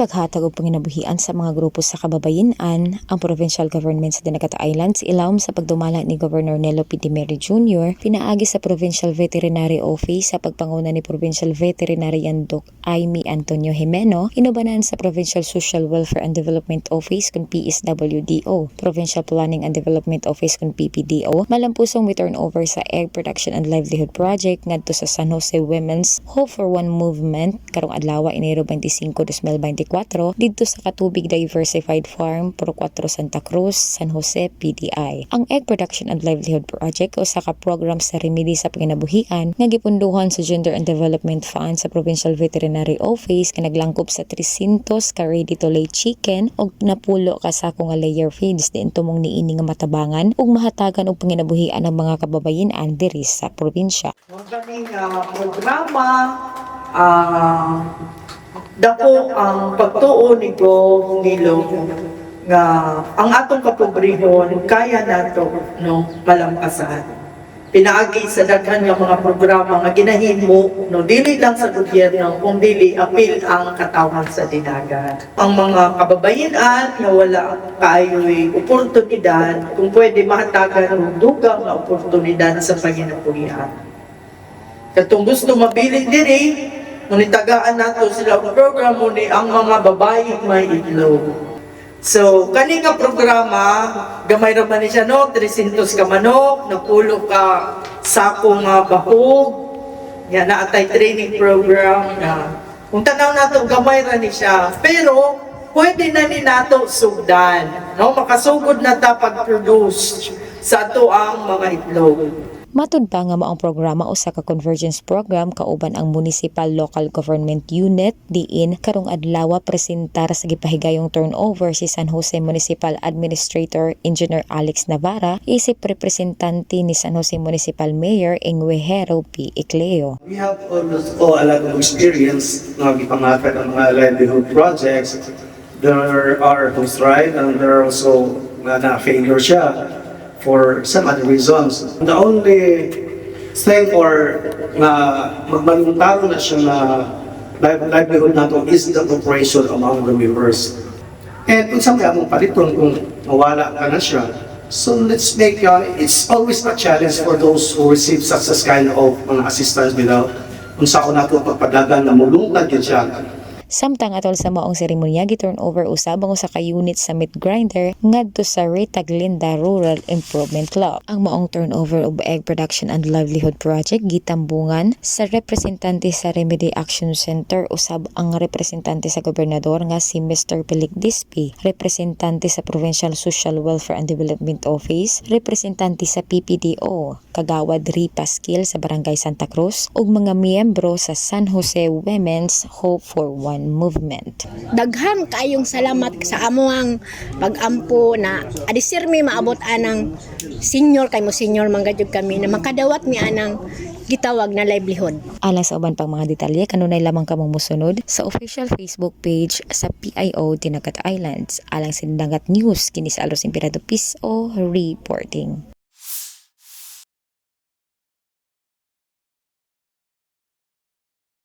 paghatag og panginabuhian sa mga grupo sa kababayen-an, ang provincial government sa Dinagat Islands ilawom sa pagdumala ni Governor Nelo P. Dimeri Jr. pinaagi sa Provincial Veterinary Office sa pagpanguna ni Provincial Veterinarian Doc Aimee Antonio Jimeno, inubanan sa Provincial Social Welfare and Development Office kung PSWDO, Provincial Planning and Development Office kung PPDO, malampusong return over sa Egg Production and Livelihood Project ngadto sa San Jose Women's Hope for One Movement karong adlaw Enero 25, 2024 didto sa Katubig Diversified Farm, Pro 4 Santa Cruz, San Jose, PDI. Ang Egg Production and Livelihood Project o sa ka-program sa remedy sa panginabuhian nga gipunduhan sa Gender and Development Fund sa Provincial Veterinary Office nga naglangkop sa 300 ka ready-to-lay chicken o napulo ka sako nga layer feeds diin tumong niini nga matabangan ug mahatagan og panginabuhian ng mga kababayen-an diri sa probinsya. Magaling programa, dako ang pagtuo ni Gov. Nilo nga ang atong kapobrehon kaya nato no malampasan. Pinaagi sa daghan nga mga programa nga ginahimo no dili lang sa gobyerno kung dili apil ang katawan sa dinagat. Ang mga kababayen-an nga wala kaayoy oportunidad kung pwede mahatagan og dugang nga oportunidad sa panginabuhian. Katong gusto mabilin diri munitagaan nato sila ang programa ni ang mga babae may itlog. So, kani nga programa, gamay ra man ni siya no, 300 ka manok, napulo ka sako nga bahog, nga naatay training program na kung tanaw nato gamay ra ni siya, pero pwede na ni nato sugdan, no? Makasugod na ta pag-produce sa ato ang mga itlog. Matud pa nga maong programa usa ka convergence program kauban ang Municipal Local Government Unit diin karong adlaw presentar sa gipahigayong turnover si San Jose Municipal Administrator Engineer Alex Navarra isip representante ni San Jose Municipal Mayor Enguejero P. Icleo. We have almost a lot of experience na gipangatag ang mga livelihood projects. There are host right and there are also na-failure siya for some other reasons. The only thing or magmanuntaro na siya na livelihood nato is the cooperation among the members. And kung saan kaya mong paliton kung mawala ka na siya, so let's make, it's always a challenge for those who receive such as kind of mga assistance bila kung saan nato pagpadagan na mulungtad yun siya. Samtang atol sa maong seremonya gi-turnover usab ang usa ka unit sa meat grinder ngadto sa Retaglinda Rural Improvement Club. Ang maong turnover of Egg Production and Livelihood Project gitambungan sa representante sa Remedy Action Center usab ang representante sa gobernador nga si Mr. Pelik Dispi, representante sa Provincial Social Welfare and Development Office, representante sa PPDO, Kagawad Ripa Skill sa Barangay Santa Cruz ug mga miyembro sa San Jose Women's Hope for One Movement. Daghan kayong salamat sa amuang pag-ampo na adisirmi maabot anang senior kay mo senior mangadyog kami na makadawat mi anang gitawag na livelihood. Alang sa uban pang mga detalye kanunay lamang kamong mosunod sa official Facebook page sa PIO Dinagat Islands. Alang sa Dinagat News kini sa Alos Emperado Piso reporting.